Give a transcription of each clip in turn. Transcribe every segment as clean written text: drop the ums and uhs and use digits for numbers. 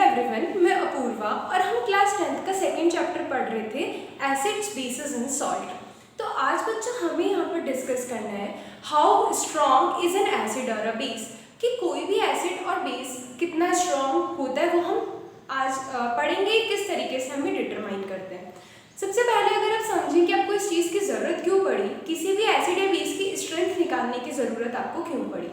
Everyone, मैं अपूर्वा और हम क्लास 10th का सेकेंड चैप्टर पढ़ रहे थे एसिड्स, बेसिस एंड सॉल्ट। तो आज बच्चों हमें यहाँ पर डिस्कस करना है how strong is an acid और अ बेस, कि कोई भी एसिड और बेस कितना स्ट्रॉन्ग होता है वो हम आज पढ़ेंगे, किस तरीके से हमें डिटरमाइन करते हैं। सबसे पहले अगर आप समझें कि आपको इस चीज़ की ज़रूरत क्यों पड़ी, किसी भी एसिड या बेस की स्ट्रेंथ निकालने की ज़रूरत आपको क्यों पड़ी,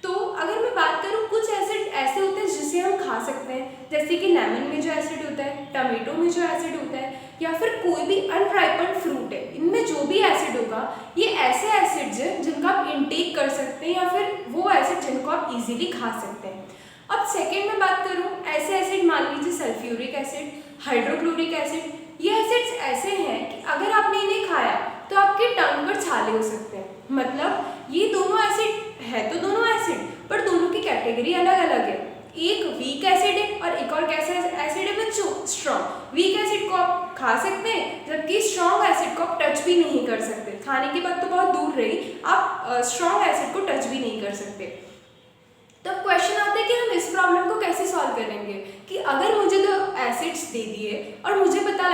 तो अगर मैं बात करूँ कुछ एसिड ऐसे होते हैं जिसे हम खा सकते हैं, जैसे कि लेमन में जो एसिड होता है, टमेटो में जो एसिड होता है, या फिर कोई भी अनराइपन्ड फ्रूट है, इनमें जो भी एसिड होगा ये ऐसे एसिड्स हैं जिनका आप इनटेक कर सकते हैं, या फिर वो एसिड जिनको आप इजीली खा सकते हैं। अब सेकेंड में बात करूँ, ऐसे एसिड मान लीजिए सल्फ्यूरिक एसिड, हाइड्रोक्लोरिक एसिड, ये एसिड्स ऐसे हैं कि अगर आपने इन्हें खाया तो आपके टंग पर छाले हो सकते हैं। मतलब ये दोनों एसिड है तो दोनों एसिड, पर दोनों की कैटेगरी अलग अलग है। एक वीक एसिड है और एक और कैसा एसिड है बच्चों, स्ट्रॉन्ग। वीक एसिड को आप खा सकते हैं, जबकि स्ट्रॉन्ग एसिड को आप टच भी नहीं कर सकते। खाने की बात तो बहुत दूर रही, आप स्ट्रॉन्ग एसिड को टच भी नहीं कर सकते। तो क्वेश्चन आता है कि हम इस प्रॉब्लम को कैसे सॉल्व करेंगे, कि अगर मुझे दो एसिड्स दे दिए और मुझे पता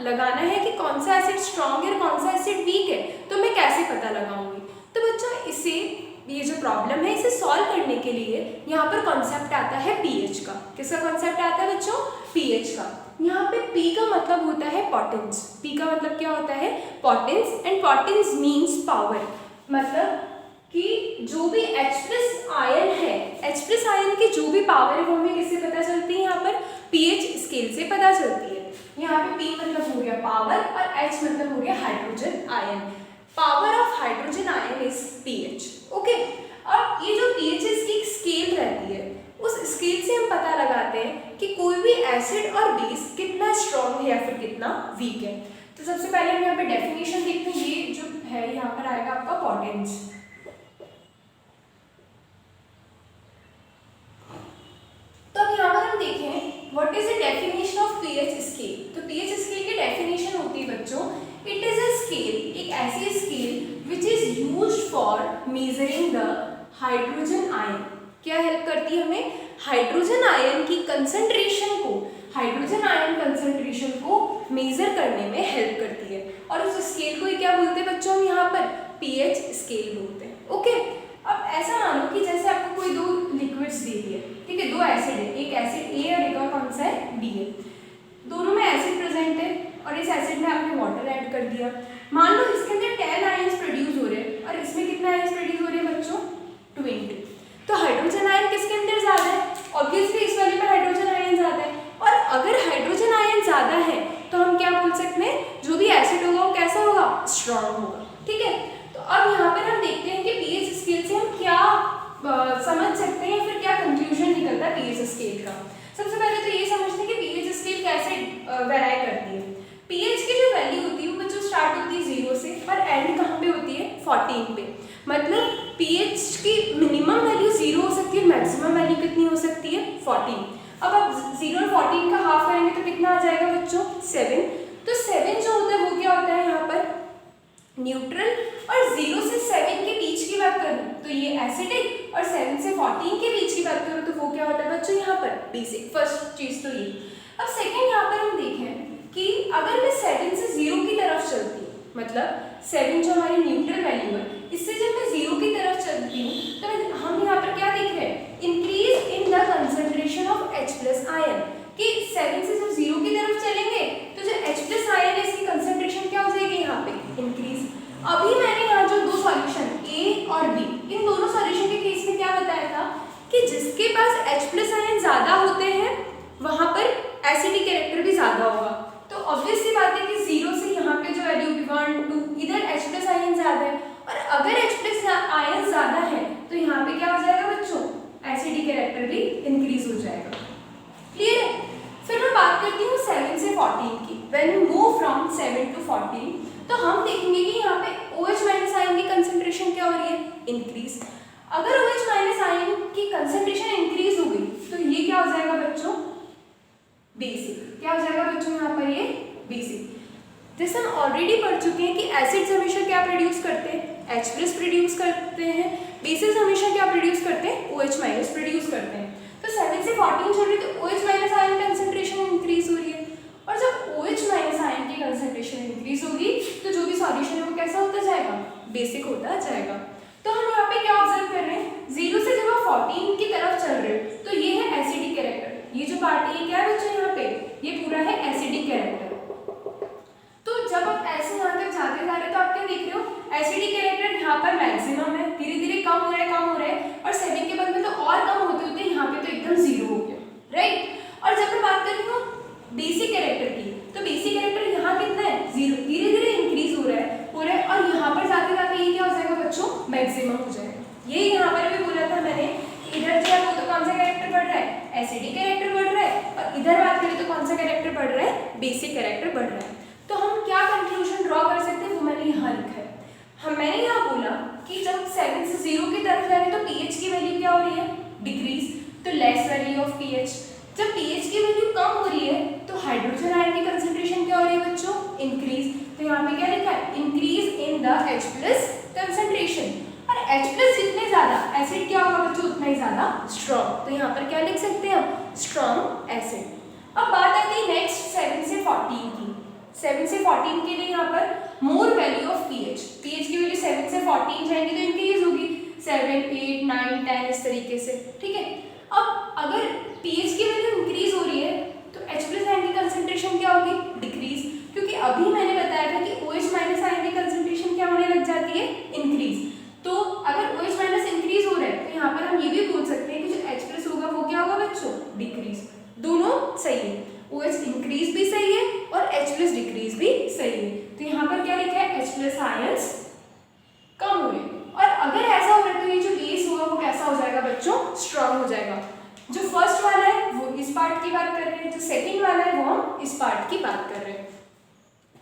लगाना है कि कौन सा एसिड स्ट्रॉन्ग है और कौन सा एसिड वीक है, तो मैं कैसे पता लगाऊंगी। तो बच्चों इसे, ये जो प्रॉब्लम है इसे सॉल्व करने के लिए यहाँ पर कॉन्सेप्ट आता है पीएच का। किसका कॉन्सेप्ट आता है बच्चों, पीएच का। यहाँ पे पी का मतलब होता है पोटेंस। पी का मतलब क्या होता है, potence, and potence means power. मतलब कि जो भी H+ आयन है, H+ आयन की जो भी पावर है वो हमें किससे पता चलती है, यहाँ पर पीएच स्केल से पता चलती है। यहाँ पे P मतलब हो गया पावर और H मतलब हो गया hydrogen ion. Power of hydrogen ion is pH. Okay, अब ये जो पीएच है इसकी एक स्केल रहती है, उस स्केल से हम पता लगाते हैं कि कोई भी एसिड और बेस कितना स्ट्रॉन्ग है या फिर कितना वीक है। तो सबसे पहले हम यहाँ पे डेफिनेशन देखते हैं। ये जो है यहाँ पर आएगा आपका potence. What is the definition of pH scale? तो pH scale की definition होती है बच्चों, it is a scale, एक ऐसी scale which is used for measuring the hydrogen ion। क्या हेल्प करती है हमें, हाइड्रोजन आयन की कंसंट्रेशन को, हाइड्रोजन आयन कंसंट्रेशन को मेजर करने में हेल्प करती है। और उस स्केल को क्या बोलते हैं बच्चों, हम यहाँ पर pH स्केल बोलते हैं। ओके, अब ऐसा मानो कि जैसे आपको कोई दो लिक्विड्स दे दिए, ठीक है, दो एसिड है, एक एसिड ए और एक और कौन सा है, बी है। दोनों में एसिड प्रेजेंट है और इस एसिड में आपने वाटर ऐड कर दिया। मान लो इसके अंदर 10 आयंस प्रोड्यूस हो रहे हैं और इसमें कितने आयंस प्रोड्यूस हो रहे हैं बच्चों, 20। तो हाइड्रोजन आयन किसके अंदर ज्यादा है, ऑब्वियसली इस वाले में हाइड्रोजन आयन ज्यादा है। और अगर हाइड्रोजन आयन ज्यादा है तो हम क्या बोल सकते हैं, जो भी एसिड होगा वो कैसा होगा, स्ट्रॉन्ग होगा। ठीक है, तो अब यहाँ पर हम देखते हैं कि पीएच स्केल से हम क्या समझ सकते हैं, फिर क्या कंक्लूजन निकलता है पीएच स्केल का। सबसे पहले तो ये समझते हैं कि पीएच स्केल कैसे वेराई करती है। पीएच की जो वैल्यू होती है वो बच्चों स्टार्ट होती है 0 से और एंड कहाँ पे होती है, 14 पे। मतलब पीएच की मिनिमम वैल्यू 0 हो सकती है, मैक्सिमम वैल्यू कितनी हो सकती है, 14। अब आप 0 और 14 का हाफ करेंगे तो कितना आ जाएगा बच्चों, 7। तो 7 जो होता है वो क्या होता है यहाँ पर, न्यूट्रल। और 0 से 7 के बीच की बात करूं तो ये एसिडिक, और 7 से 14 के बीच की बात करूं तो वो क्या होता है बच्चों, यहाँ पर बेसिक। फर्स्ट चीज तो ये। अब सेकंड यहाँ पर हम देखें कि अगर मैं 7 से 0 की तरफ चलती हूँ, मतलब 7 जो हमारी न्यूट्रल वैल्यू है, इससे जब मैं 0 की तरफ चलती हूँ तो हम यहाँ पर क्या देख रहे हैं, increase in the concentration of H+ ion. कि 7 से जब 0 की तरफ चलेंगे तो जो H+ आयन है इसकी कंसंट्रेशन क्या हो जाएगी, यहाँ पे इंक्रीज। अभी मैंने यहाँ जो दो सॉल्यूशन ए और बी, इन दोनों सॉल्यूशन के केस में क्या बताया था कि जिसके पास H+ आयन ज्यादा होते हैं वहां पर एसिडिक कैरेक्टर भी ज्यादा होगा। तो ऑब्वियस सी बात है कि 0 से यहाँ पे जो वैल्यू 1 2, इधर H+ आयन ज्यादा है, और अगर H+ आयन ज्यादा है तो यहाँ पे क्या हो जाएगा बच्चों, एसिडिक कैरेक्टर भी इंक्रीज हो जाएगा। क्लियर है। फिर मैं बात करती हूँ 7 से 14 की। When we move from 7 to 14 तो हम देखेंगे कि यहाँ पे OH- आयन की कंसंट्रेशन क्या हो रही है, इंक्रीज। अगर OH- आयन की कंसंट्रेशन इंक्रीज हो गई तो ये क्या हो जाएगा बच्चों, बेसिक। क्या हो जाएगा बच्चों यहाँ पर, ये बेसिक। जैसे हम ऑलरेडी पढ़ चुके हैं कि एसिड्स हमेशा क्या प्रोड्यूस करते हैं, H+ प्रोड्यूस करते हैं, बेसिस हमेशा क्या प्रोड्यूस करते हैं, OH- प्रोड्यूस करते हैं। तो 7 से 14 छोड़ रहे तो OH- आयन बेसिक होता जाएगा। तो हम यहाँ पे क्या ऑब्जर्व कर रहे हैं, 0 से जब आप 14 की तरफ चल रहे हो तो ये है एसिडिक कैरेक्टर। ये जो पार्ट है ये क्या है बच्चों, यहाँ पे ये पूरा है एसिडिक कैरेक्टर। तो जब आप ऐसे यहाँ तक जाते जा रहे हो तो आप क्या देख रहे हो, एसिडिक कैरेक्टर यहाँ पर मैक्सिमम है, धीरे धीरे कम हो रहा है, और 7 के बाद में तो और कम होते होते यहाँ पे तो एकदम 0 हो गया, राइट। और जब मैं बात कर रही हूँ बेसिक कैरेक्टर की, तो बेसिक कैरेक्टर यहाँ कितना है, 0, धीरे धीरे इंक्रीज हो रहा है, और यहाँ पर जाते जाते ये क्या हो जाएगा बच्चों, मैक्सिमम हो जाएगा। ये यहाँ पर भी बोला था मैंने, इधर जो है वो तो कौन सा कैरेक्टर बढ़ रहा है, एसिडिक कैरेक्टर बढ़ रहा है, और इधर बात करें तो कौन सा कैरेक्टर बढ़ रहा है, बेसिक कैरेक्टर बढ़ रहा है। तो हम क्या कंक्लूजन ड्रॉ कर सकते हैं वो मैंने यहाँ लिखा है। मैंने यहाँ बोला कि जब 7 से 0 की तरफ जा रहे हैं तो पीएच की वैल्यू क्या हो रही है, डिक्रीज, तो लेस वैल्यू ऑफ पीएच। जब पीएच की वैल्यू कम हो रही है तो हाइड्रोजन आयन की कंसंट्रेशन क्या हो रही है बच्चों, इंक्रीज। तो यहाँ पे क्या लिखा है, increase in the H+ concentration. और H+ जितने ज्यादा एसिड क्या होगा बच्चों, उतना ही ज्यादा स्ट्रॉन्ग। तो यहाँ पर क्या लिख सकते हैं हम, स्ट्रॉन्ग एसिड। अब बात आती है नेक्स्ट 7 से 14 की। 7 से 14 के लिए यहाँ पर more value of pH, pH की वैल्यू 7 से 14 जाएंगी तो इंक्रीज होगी 7, 8, 9, 10 इस तरीके से, ठीक है। अब अगर पीएच की वैल्यू इंक्रीज हो रही है तो H+ आयन की कंसंट्रेशन क्या होगी, डिक्रीज, क्योंकि अभी मैंने बताया था कि OH- आयन की कंसंट्रेशन क्या होने लग जाती है, इंक्रीज। तो अगर OH- इंक्रीज हो रहा है तो यहाँ पर हम ये भी बोल सकते हैं कि जो H+ होगा वो क्या होगा बच्चों, डिक्रीज। दोनों सही है, OH इंक्रीज भी सही है और H+ डिक्रीज भी सही है। तो यहाँ पर क्या लिखा है, H+ आयंस कम हो रहे हैं। और अगर ऐसा हो रहा है तो ये जो बेस होगा वो कैसा हो जाएगा बच्चों, स्ट्रांग हो जाएगा। जो फर्स्ट वाला है वो इस पार्ट की बात कर रहे हैं, जो सेकंड वाला है वो हम इस पार्ट की बात कर रहे हैं।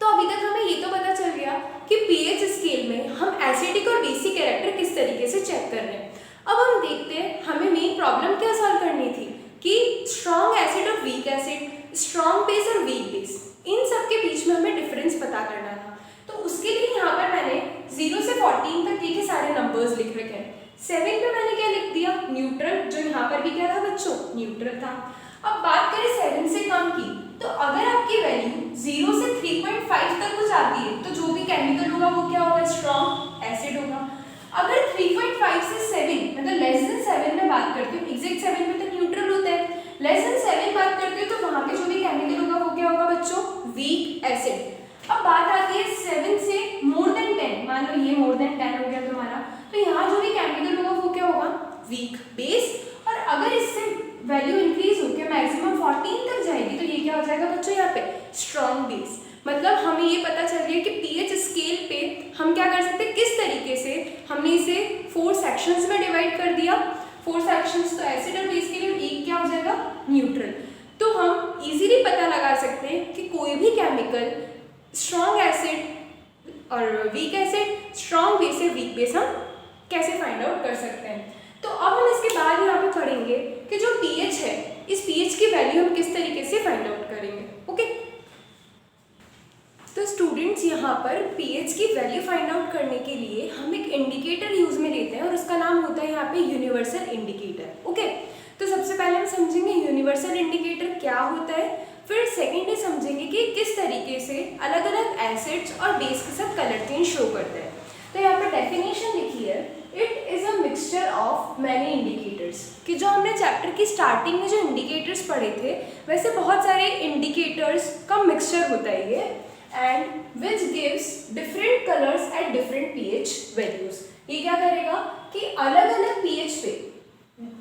तो अभी तक हमें ये तो पता चल गया कि पीएच स्केल में हम एसिडिक और बेसिक कैरेक्टर किस तरीके से चेक कर रहे हैं। अब हम देखते हैं हमें मेन प्रॉब्लम क्या सॉल्व करनी थी कि स्ट्रॉन्ग एसिड और वीक एसिड, स्ट्रॉन्ग बेस और वीक बेस, इन सब के बीच में हमें डिफरेंस पता करना था। तो उसके लिए यहाँ पर मैंने 0 से 14 तक के सारे नंबर्स लिख रखे हैं। 7 पे मैंने क्या लिख दिया, न्यूट्रल, जो यहाँ पर भी क्या था बच्चों, न्यूट्रल था। अब बात करें 7 से कम की, तो अगर आपकी वैल्यू 0 से 3.5 तक कुछ आती है तो जो भी केमिकल होगा वो क्या होगा, स्ट्रॉन्ग एसिड होगा। अगर 3.5 से 7 मतलब लेस देन 7 में बात करती हूँ, एग्जैक्ट 7 में तो न्यूट्रल होता है, लेस देन 7 बात करती हूँ तो वहाँ पे जो भी केमिकल होगा वो क्या होगा बच्चों, वीक एसिड। अब बात आती है 7 से मोर देन 10, मान लो ये मोर देन 10 हो गया तुम्हारा, तो यहाँ जो भी केमिकल होगा वो क्या होगा, वीक बेस। और अगर इससे वैल्यू इंक्रीज होकर मैक्सिमम 14 तक जाएगी तो ये क्या हो जाएगा बच्चों, यहाँ पे स्ट्रॉन्ग बेस। मतलब हमें ये पता चल गया कि पीएच स्केल पे हम क्या कर सकते हैं, किस तरीके से हमने इसे 4 सेक्शंस में डिवाइड कर दिया। 4 सेक्शंस, तो एसिड और बेस के लिए एक क्या हो जाएगा, न्यूट्रल। तो हम इजीली पता लगा सकते हैं कि कोई भी केमिकल स्ट्रॉन्ग एसिड और वीक एसिड, स्ट्रॉन्ग बेस या वीक बेस हम कैसे फाइंड आउट कर सकते हैं। तो अब हम इसके बाद यहाँ पे पढ़ेंगे कि जो पीएच है, इस पीएच की वैल्यू हम किस तरीके से फाइंड आउट करेंगे। ओके, तो स्टूडेंट्स यहाँ पर पीएच की वैल्यू फाइंड आउट करने के लिए हम एक इंडिकेटर यूज में लेते हैं और उसका नाम होता है यहाँ पे यूनिवर्सल इंडिकेटर। ओके, तो सबसे पहले हम समझेंगे यूनिवर्सल इंडिकेटर क्या होता है, फिर सेकेंडली समझेंगे कि किस तरीके से अलग अलग एसिड्स और बेस के साथ कलर चेंज शो करते हैं। तो यहाँ पर डेफिनेशन लिखी है, it is a mixture of many indicators, कि जो हमने चैप्टर की स्टार्टिंग में जो इंडिकेटर्स पढ़े थे वैसे बहुत सारे इंडिकेटर्स का मिक्सचर होता है ये, and which gives different colours at different pH values. ये क्या करेगा कि अलग अलग पीएच पे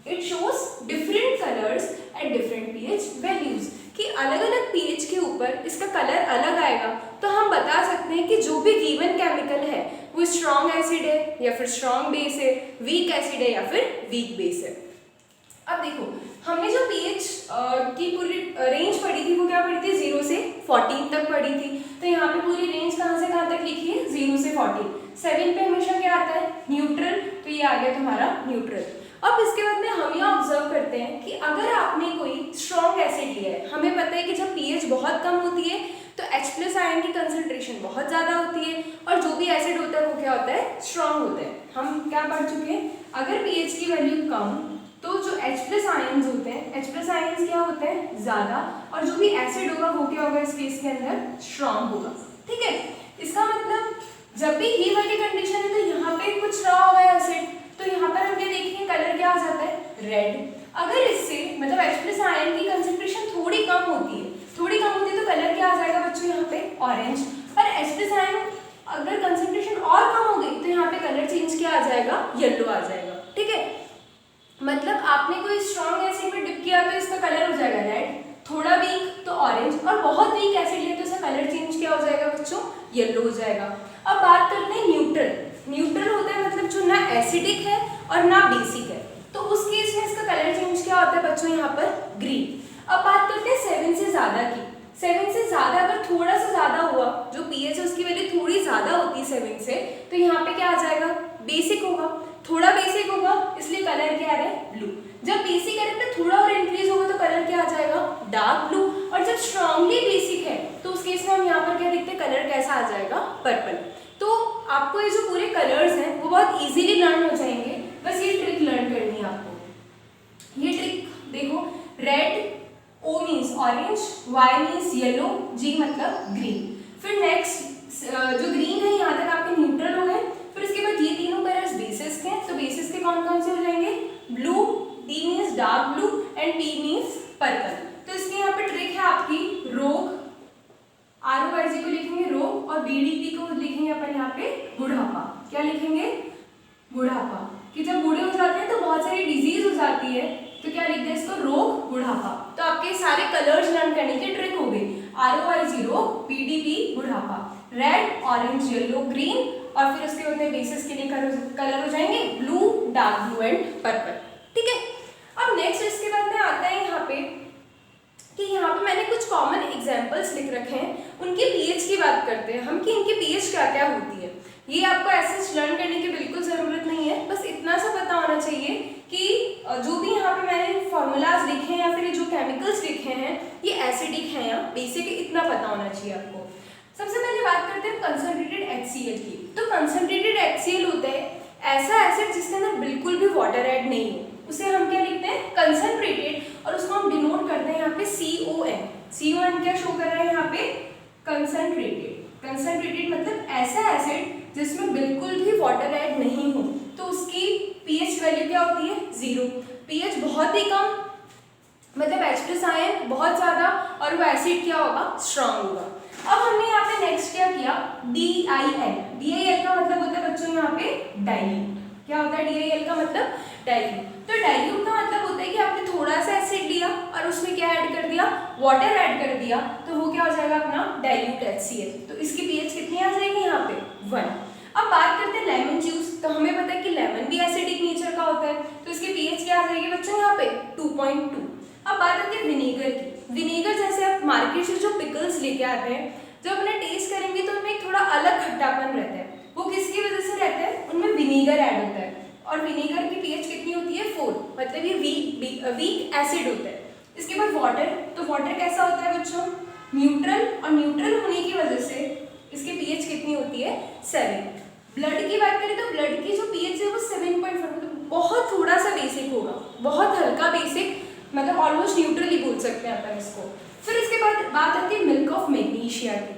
it shows different colours at different pH values, कि अलग अलग पीएच के ऊपर इसका कलर अलग आएगा। तो हम बता सकते हैं कि जो भी गिवन केमिकल है वो स्ट्रॉन्ग एसिड है या फिर स्ट्रॉन्ग बेस है, वीक एसिड है या फिर वीक बेस है। अब देखो हमने जो पीएच की पूरी रेंज पढ़ी थी वो क्या पढ़ी थी, 0 से 14 तक पढ़ी थी। तो यहाँ पे पूरी रेंज कहाँ से कहाँ तक लिखी है, 0 से 14। 7 पे हमेशा क्या आता है, न्यूट्रल, तो ये आ गया तुम्हारा न्यूट्रल। अब इसके बाद में हम यह ऑब्जर्व करते हैं कि अगर आपने कोई स्ट्रॉन्ग एसिड लिया है, हमें पता है कि जब पीएच बहुत कम होती है तो H+ आयन की कंसंट्रेशन बहुत ज़्यादा होती है और जो भी एसिड होता है वो क्या होता है, स्ट्रॉन्ग होता है। हम क्या पढ़ चुके हैं, अगर पीएच की वैल्यू कम तो जो H+ आयन्स होते हैं, H+ आयन्स क्या होते हैं, ज़्यादा, और जो भी एसिड होगा वो क्या होगा इस केस के अंदर, स्ट्रॉन्ग होगा। ठीक है, इसका मतलब जब भी ये वाली कंडीशन है तो यहाँ पे कुछ रहा होगा एसिड, तो यहाँ पर हम क्या देखेंगे, कलर क्या आ जाता है, रेड। अगर इससे मतलब H प्लस आयन की कंसेंट्रेशन थोड़ी कम होती है, तो कलर क्या आ जाएगा बच्चों यहाँ पे, ऑरेंज। और H प्लस आयन अगर कंसेंट्रेशन और कम हो गई तो यहाँ पे कलर चेंज क्या आ जाएगा, येलो आ जाएगा। ठीक है, मतलब आपने कोई स्ट्रॉन्ग एसिड में डिप किया तो इसका कलर हो जाएगा रेड, थोड़ा वीक तो ऑरेंज, और बहुत वीक एसिड ले तो इसका कलर चेंज क्या हो जाएगा बच्चों, येलो हो जाएगा। अब बात करते हैं न्यूट्रल। न्यूट्रल होता है मतलब जो ना एसिडिक है और ना बेसिक है, तो उस केस में इसका कलर चेंज क्या होता है बच्चों, यहाँ पर ग्रीन। अब बात करते हैं 7 से ज़्यादा की। 7 से ज़्यादा अगर थोड़ा सा ज़्यादा हुआ, जो पीएच है उसकी वैल्यू थोड़ी ज़्यादा होती है 7 से, तो यहाँ पे क्या आ जाएगा, बेसिक होगा, थोड़ा बेसिक होगा, इसलिए कलर क्या है, ब्लू। जब बेसिक कैरेक्टर थोड़ा और इंक्रीज होगा तो कलर क्या आ जाएगा, डार्क ब्लू। और जब स्ट्रांगली बेसिक है तो उस केस में हम यहाँ पर क्या देखते हैं, कलर कैसा आ जाएगा, पर्पल। तो आपको ये जो पूरे कलर्स हैं वो बहुत इजीली लर्न हो जाएंगे, बस ये ट्रिक लर्न करनी है आपको। ये ट्रिक देखो, red, O means orange, Y means yellow, G मतलब ग्रीन। फिर नेक्स्ट जो ग्रीन है यहाँ तक आपके न्यूट्रल हो गए। फिर इसके बाद ये तीनों कलर्स बेसिस के हैं, तो बेसिस के कौन कौन से हो जाएंगे, blue, D means dark blue and P means purple. तो इसके यहाँ पे ट्रिक है आपकी, रोग, ROIG को लिखेंगे रोग, और BDP को लिखेंगे अपन यहाँ पे बुढ़ापा। क्या लिखेंगे, बुढ़ापा, कि जब बूढ़े हो जाते हैं तो बहुत सारी डिजीज हो जाती है, तो क्या लिखते हैं इसको, रोग, बुढ़ापा। तो आपके सारे कलर्स लर्न करने की ट्रिक हो गई, ROIG रोग, BDP बुढ़ापा, रेड, ऑरेंज, येलो, ग्रीन, और फिर उसके बाद बेसिस के लिए कलर हो जाएंगे blue, dark blue and purple. ठीक है, अब नेक्स्ट इसके बाद में आता है यहाँ पे कि यहाँ पे मैंने कुछ कॉमन एग्जांपल्स लिख रखे हैं, उनके पीएच की बात करते हैं हम कि इनकी पीएच क्या क्या होती है। ये आपको ऐसे लर्न करने की बिल्कुल ज़रूरत नहीं है, बस इतना सा पता होना चाहिए कि जो भी यहाँ पे मैंने फॉर्मूलाज लिखे हैं या फिर जो केमिकल्स लिखे हैं ये एसिडिक हैं या बेसिक, इतना पता होना चाहिए आपको। सबसे पहले बात करते हैं कंसंट्रेटेड HCl की। तो कंसंट्रेटेड HCl होता है ऐसा एसिड जिसके अंदर बिल्कुल भी वाटर ऐड नहीं हो, उसे हम क्या लिखते हैं, कंसंट्रेटेड, और उसको हम डिनोट करते हैं यहाँ पे CON। CON क्या शो कर रहा है यहाँ पे, कंसंट्रेटेड। कंसंट्रेटेड मतलब ऐसा एसिड जिसमें बिल्कुल भी वाटर ऐड नहीं हो, तो उसकी पीएच वैल्यू क्या होती है, 0। पीएच बहुत ही कम मतलब H प्लस आयन बहुत ज़्यादा, और वो एसिड क्या होगा, स्ट्रांग होगा। अब हमने यहाँ पे नेक्स्ट क्या किया, DIL। DIL का मतलब होता है बच्चों यहाँ पे डाइल्यूट। क्या होता है DIL का मतलब, डाइल्यूट। तो डाइल्यूट का मतलब होता है कि आपने थोड़ा सा एसिड लिया और उसमें क्या ऐड कर दिया, वाटर ऐड कर दिया, तो वो क्या हो जाएगा अपना डाइल्यूट HCl। तो इसकी पीएच कितनी आ जाएगी यहाँ पे, 1। अब बात करते हैं लेमन जूस। तो हमें पता है कि लेमन भी एसिडिक नेचर का होता है, तो इसकी पीएच क्या आ जाएगी बच्चों यहाँ पे, 2.2। अब बात आती है विनेगर की। विनेगर जैसे आप मार्केट से जो पिकल्स लेके आते हैं, जब उन्हें टेस्ट करेंगे तो उनमें एक थोड़ा अलग खट्टापन रहता है, वो किसकी वजह से रहता है, उनमें विनेगर ऐड होता है। और विनेगर की पीएच कितनी होती है, 4, मतलब ये वीक एसिड होता है। इसके बाद वाटर, तो वाटर कैसा होता है बच्चों, न्यूट्रल, और न्यूट्रल होने की वजह से इसकी पीएच कितनी होती है, 7। ब्लड की बात करें तो ब्लड की जो पीएच है वो 7.5, मतलब बहुत थोड़ा सा बेसिक होगा, बहुत हल्का बेसिक, मतलब ऑलमोस्ट न्यूट्रल ही बोल सकते हैं अपन इसको। फिर इसके बाद बात आती है मिल्क ऑफ मैग्नीशिया की।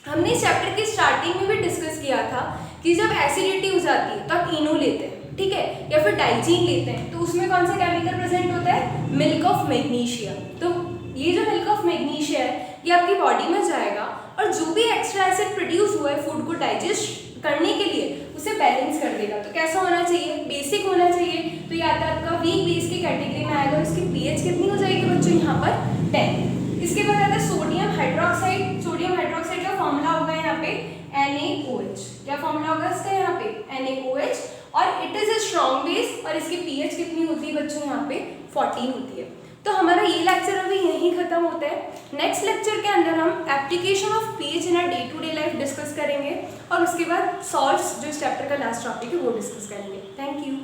हमने इस चैप्टर की स्टार्टिंग में भी डिस्कस किया था कि जब एसिडिटी हो जाती है तो आप इनो लेते हैं, ठीक है, या फिर डाइजीन लेते हैं, तो उसमें कौन सा केमिकल प्रेजेंट होता है, मिल्क ऑफ मैग्नीशिया। तो ये जो मिल्क ऑफ मैग्नीशिया है ये आपकी बॉडी में जाएगा और जो भी एक्स्ट्रा एसिड प्रोड्यूस हुआ है फूड को डाइजेस्ट करने के लिए उसे बैलेंस कर देगा। तो कैसा होना चाहिए, बेसिक होना चाहिए। तो ये आता है आपका वीक बेस की कैटेगरी में आएगा, और इसकी पीएच कितनी हो जाएगी बच्चों यहाँ पर, 10। इसके बाद आता है सोडियम हाइड्रोक्साइड। सोडियम हाइड्रोक्साइड का फॉर्मूला होगा यहाँ पे NaOH। क्या फॉर्मूला होगा इसका यहाँ पे, NaOH, और it is a strong base, और इसकी पीएच कितनी होती है बच्चों यहाँ पे, 14 होती है। तो हमारा ये लेक्चर अभी यहीं खत्म होता है। नेक्स्ट लेक्चर के अंदर हम application of pH in a day to day life discuss करेंगे, और उसके बाद सॉल्ट्स जो इस चैप्टर का लास्ट टॉपिक है वो डिस्कस करेंगे। Thank you.